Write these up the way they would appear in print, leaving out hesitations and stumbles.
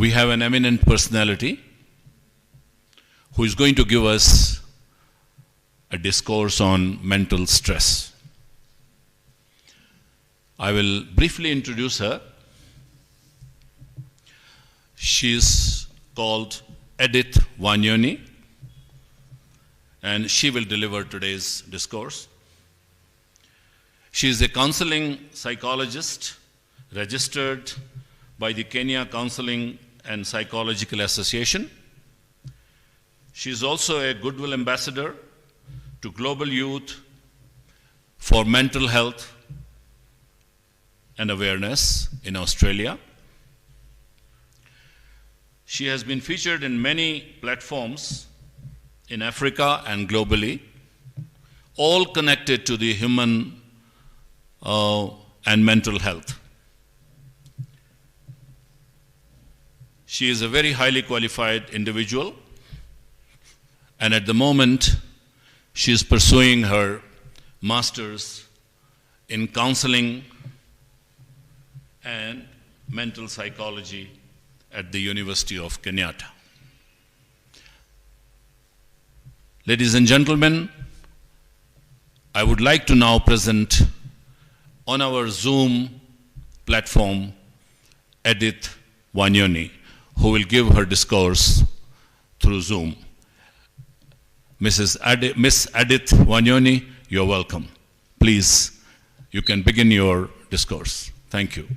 we have an eminent personality who is going to give us a discourse on mental stress. I will briefly introduce her. She is called Edith Wanyani, and she will deliver today's discourse. She is a counseling psychologist registered by the Kenya Counseling and Psychological Association. She is also a Goodwill Ambassador to Global Youth for Mental Health and Awareness in Australia. She has been featured in many platforms in Africa and globally, all connected to the human and mental health. She is a very highly qualified individual, and at the moment, she is pursuing her master's in counseling and mental psychology at the University of Kenyatta. Ladies and gentlemen, I would like to now present on our Zoom platform Edith Wanyani, who will give her discourse through Zoom. Miss Edith Wanyani, you're welcome. Please, you can begin your discourse. Thank you.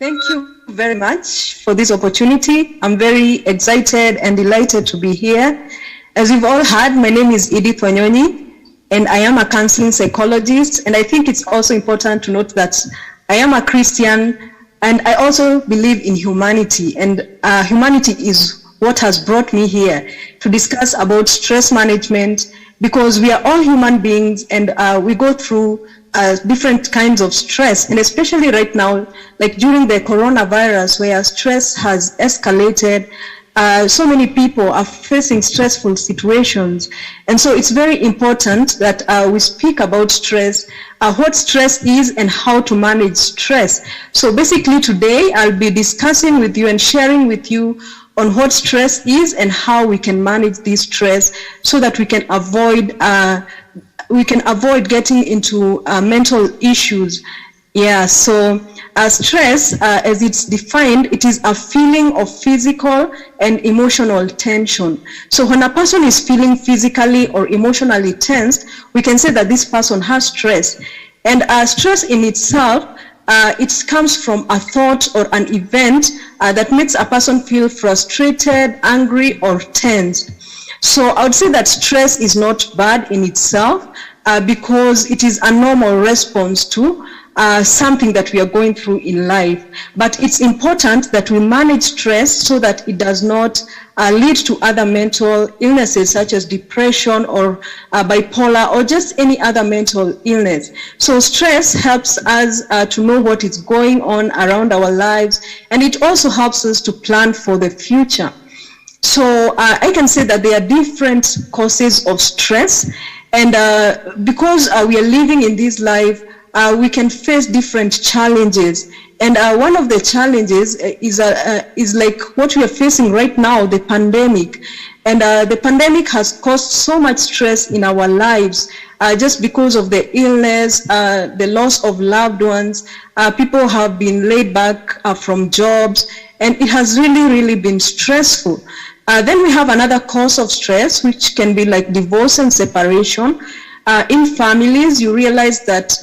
Thank you very much for this opportunity. I'm very excited and delighted to be here. As you've all heard, my name is Edith Wanyani, and I am a counseling psychologist. And I think it's also important to note that I am a Christian, and I also believe in humanity. And humanity is what has brought me here to discuss about stress management, because we are all human beings, and we go through different kinds of stress, and especially right now, like during the coronavirus, where stress has escalated, so many people are facing stressful situations. And so it's very important that we speak about stress, what stress is and how to manage stress. So basically today I'll be discussing with you and sharing with you on what stress is and how we can manage this stress so that we can avoid getting into mental issues. Yeah, so stress, as it's defined, it is a feeling of physical and emotional tension. So when a person is feeling physically or emotionally tensed, we can say that this person has stress. And stress in itself, it comes from a thought or an event that makes a person feel frustrated, angry, or tense. So I would say that stress is not bad in itself because it is a normal response to something that we are going through in life. But it's important that we manage stress so that it does not lead to other mental illnesses such as depression or bipolar or just any other mental illness. So stress helps us to know what is going on around our lives, and it also helps us to plan for the future. So I can say that there are different causes of stress, and because we are living in this life, we can face different challenges. And one of the challenges is like what we are facing right now, the pandemic. And the pandemic has caused so much stress in our lives just because of the illness, the loss of loved ones. People have been laid back from jobs, and it has really been stressful. Then we have another cause of stress, which can be like divorce and separation. In families, you realize that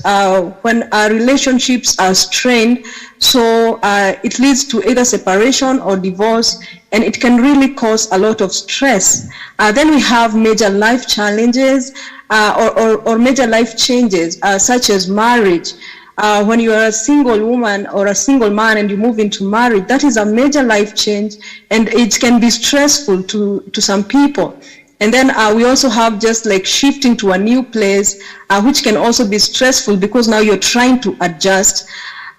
when relationships are strained, so it leads to either separation or divorce, and it can really cause a lot of stress. Then we have major life challenges or major life changes, such as marriage. When you are a single woman or a single man and you move into marriage, that is a major life change, and it can be stressful to some people. And then we also have just like shifting to a new place, which can also be stressful because now you're trying to adjust.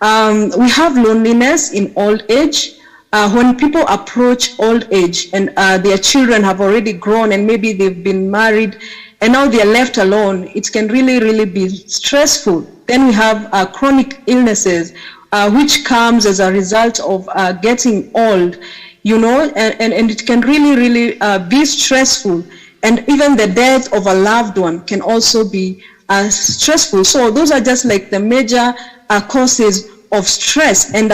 We have loneliness in old age. When people approach old age and their children have already grown and maybe they've been married and now they're left alone, it can really be stressful. Then we have chronic illnesses which comes as a result of getting old, you know, and it can really be stressful. And even the death of a loved one can also be stressful. So those are just like the major causes of stress. And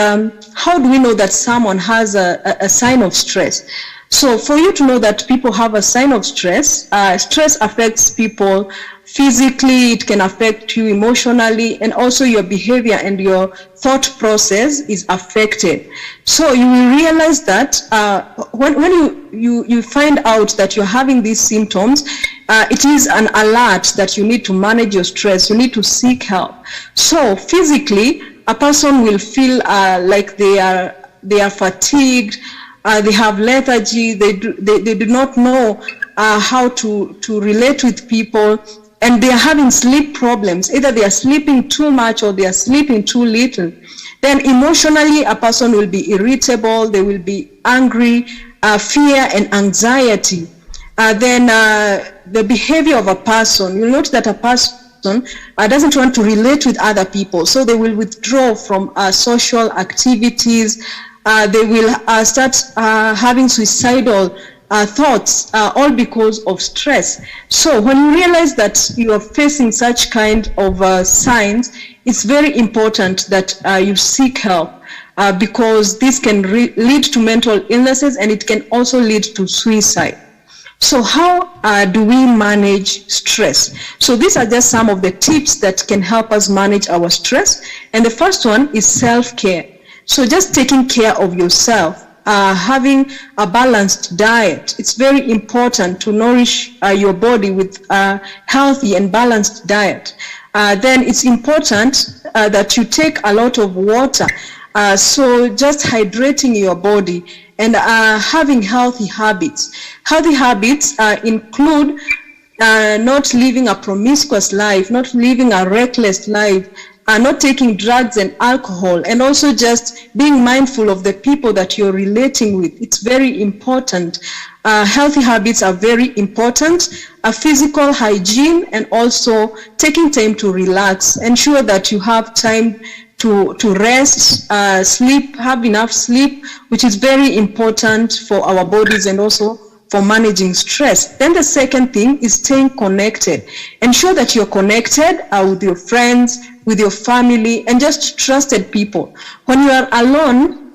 how do we know that someone has a sign of stress? So for you to know that people have a sign of stress, stress affects people physically, it can affect you emotionally, and also your behavior and your thought process is affected. So you will realize that when you find out that you're having these symptoms, it is an alert that you need to manage your stress, you need to seek help. So physically, a person will feel like they are fatigued, they have lethargy, they do not know how to relate with people, and they are having sleep problems. Either they are sleeping too much or they are sleeping too little. Then emotionally, a person will be irritable, they will be angry, fear and anxiety. Then the behavior of a person, you'll note that a person doesn't want to relate with other people, so they will withdraw from social activities. They will start having suicidal thoughts, all because of stress. So when you realize that you are facing such kind of signs, it's very important that you seek help, because this can lead to mental illnesses, and it can also lead to suicide. So how do we manage stress? So these are just some of the tips that can help us manage our stress. And the first one is self-care. So just taking care of yourself, having a balanced diet. It's very important to nourish your body with a healthy and balanced diet. Then it's important that you take a lot of water. So just hydrating your body and having healthy habits. Healthy habits include not living a promiscuous life, not living a reckless life, not taking drugs and alcohol, and also just being mindful of the people that you're relating with. It's very important. Healthy habits are very important. Physical hygiene, and also taking time to relax. Ensure that you have time to rest, sleep, have enough sleep, which is very important for our bodies and also for managing stress. Then the second thing is staying connected. Ensure that you're connected with your friends, with your family, and just trusted people. When you are alone,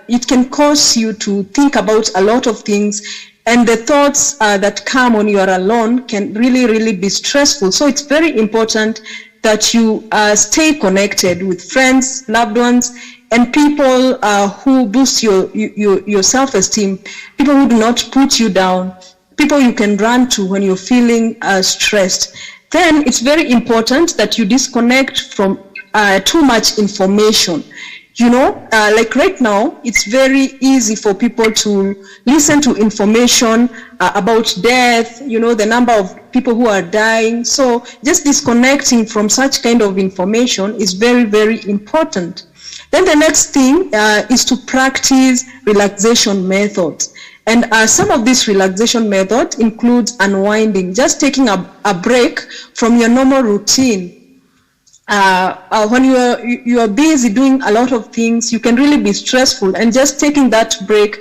it can cause you to think about a lot of things, and the thoughts that come when you are alone can really be stressful. So it's very important that you stay connected with friends, loved ones, and people who boost your self-esteem, people who do not put you down, people you can run to when you're feeling stressed. Then it's very important that you disconnect from too much information. You know, like right now, it's very easy for people to listen to information about death, you know, the number of people who are dying. So just disconnecting from such kind of information is very important. Then the next thing is to practice relaxation methods. And some of these relaxation methods include unwinding, just taking a break from your normal routine. When you are busy doing a lot of things, you can really be stressful, and just taking that break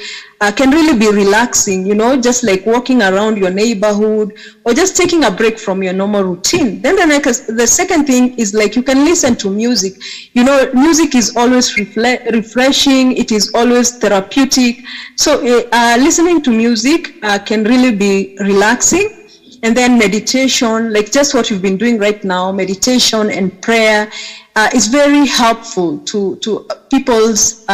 can really be relaxing, you know, just like walking around your neighborhood or just taking a break from your normal routine. Then the second thing is like you can listen to music. You know, music is always refreshing, it is always therapeutic. So listening to music can really be relaxing. And then meditation, like just what you've been doing right now, meditation and prayer is very helpful to people's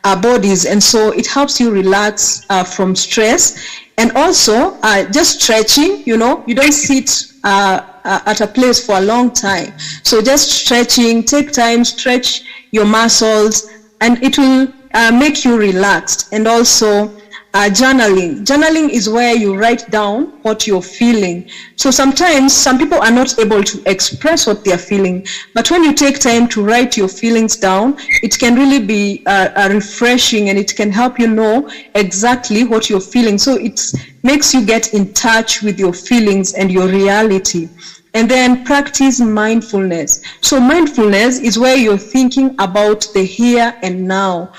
bodies. And so it helps you relax from stress. And also just stretching, you know, you don't sit at a place for a long time. So just stretching, take time, stretch your muscles, and it will make you relaxed. And also journaling is where you write down what you're feeling. So sometimes some people are not able to express what they're feeling, but when you take time to write your feelings down, it can really be refreshing, and it can help you know exactly what you're feeling. So it makes you get in touch with your feelings and your reality. And then practice mindfulness. So mindfulness is where you're thinking about the here and now.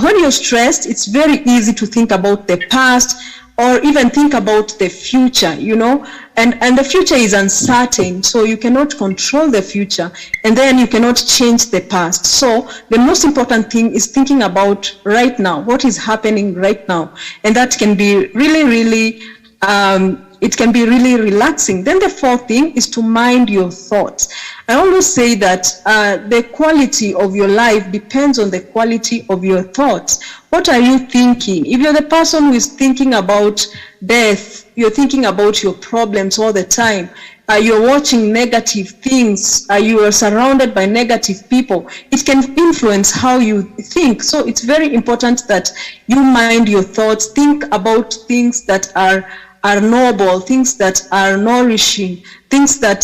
When you're stressed, it's very easy to think about the past or even think about the future, you know, and the future is uncertain, so you cannot control the future, and then you cannot change the past. So the most important thing is thinking about right now, what is happening right now, and that can be really it can be really relaxing. Then the fourth thing is to mind your thoughts. I always say that the quality of your life depends on the quality of your thoughts. What are you thinking? If you're the person who is thinking about death, you're thinking about your problems all the time, you're watching negative things, you are surrounded by negative people, it can influence how you think. So it's very important that you mind your thoughts, think about things that are noble, things that are nourishing, things that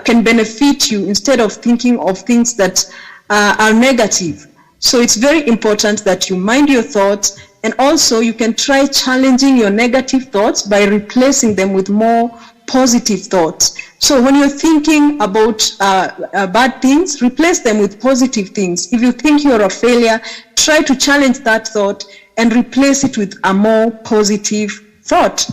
can benefit you instead of thinking of things that are negative. So it's very important that you mind your thoughts, and also you can try challenging your negative thoughts by replacing them with more positive thoughts. So when you're thinking about bad things, replace them with positive things. If you think you're a failure, try to challenge that thought and replace it with a more positive thought.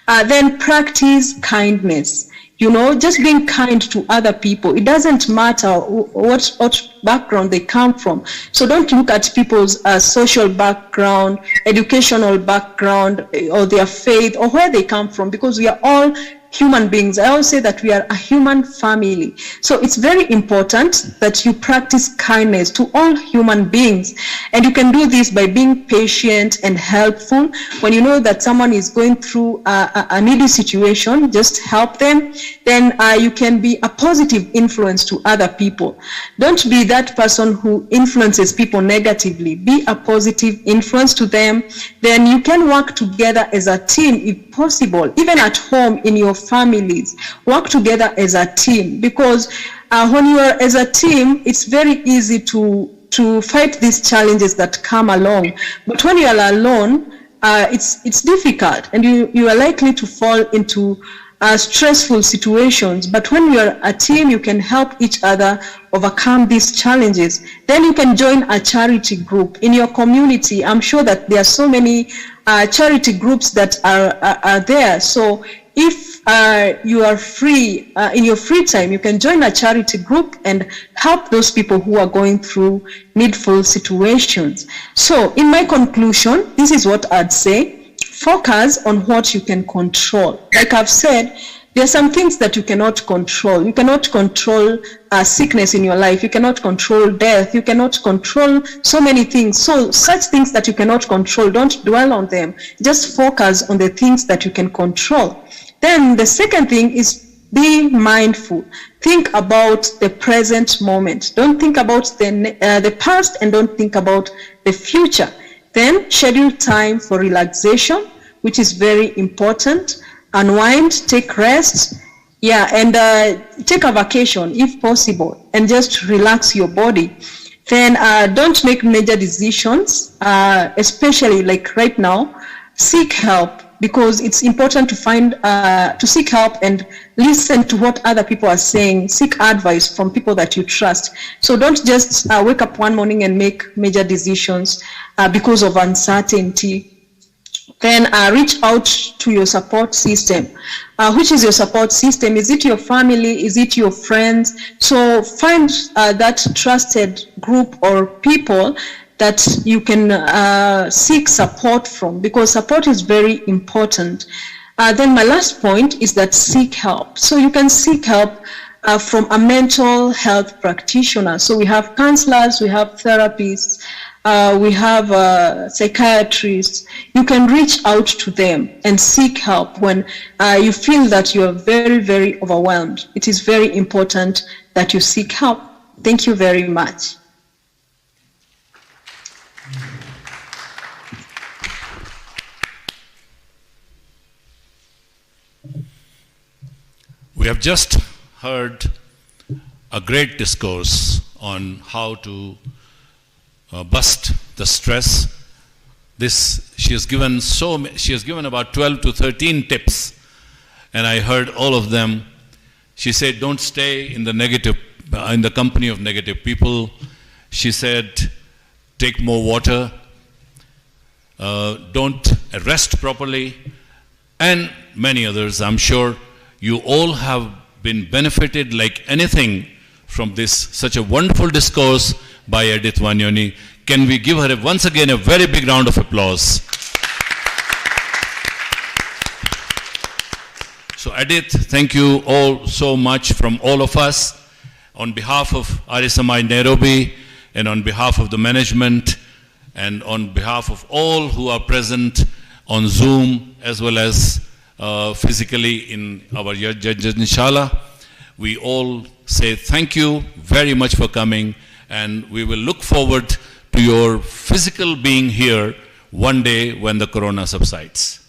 Then practice kindness. You know, just being kind to other people. It doesn't matter what background they come from. So don't look at people's social background, educational background, or their faith, or where they come from, because we are all human beings. I always say that we are a human family. So it's very important that you practice kindness to all human beings. And you can do this by being patient and helpful. When you know that someone is going through a needy situation, just help them. Then you can be a positive influence to other people. Don't be that person who influences people negatively. Be a positive influence to them. Then you can work together as a team if possible. Even at home, in your families, work together as a team, because when you are as a team, it's very easy to fight these challenges that come along. But when you are alone, it's difficult, and you are likely to fall into stressful situations. But when you are a team, you can help each other overcome these challenges. Then you can join a charity group in your community. I'm sure that there are so many charity groups that are there. So if you are free, in your free time, you can join a charity group and help those people who are going through needful situations. So in my conclusion, this is what I'd say. Focus on what you can control. Like I've said, there are some things that you cannot control. You cannot control sickness in your life. You cannot control death. You cannot control so many things. So such things that you cannot control, don't dwell on them. Just focus on the things that you can control. Then the second thing is be mindful. Think about the present moment. Don't think about the past, and don't think about the future. Then schedule time for relaxation, which is very important. Unwind, take rest, and take a vacation if possible, and just relax your body. Then don't make major decisions, especially like right now. Seek help, because it's important to seek help and listen to what other people are saying. Seek advice from people that you trust. So don't just wake up one morning and make major decisions because of uncertainty. Then reach out to your support system. Which is your support system? Is it your family? Is it your friends? So find that trusted group or people that you can seek support from, because support is very important. Then my last point is that seek help. So you can seek help from a mental health practitioner. So we have counselors, we have therapists, we have psychiatrists. You can reach out to them and seek help when you feel that you are very, very overwhelmed. It is very important that you seek help. Thank you very much. We have just heard a great discourse on how to bust the stress. She has given about 12 to 13 tips, and I heard all of them She said, don't stay in the company of negative people. She said, take more water. Don't rest properly. And many others. I'm sure you all have been benefited like anything from this, such a wonderful discourse by Edith Wanyani. Can we give her once again a very big round of applause? So Edith, thank you all so much from all of us. On behalf of RSMI Nairobi and on behalf of the management and on behalf of all who are present on Zoom as well as physically in our Yajnanshala, we all say thank you very much for coming, and we will look forward to your physical being here one day when the corona subsides.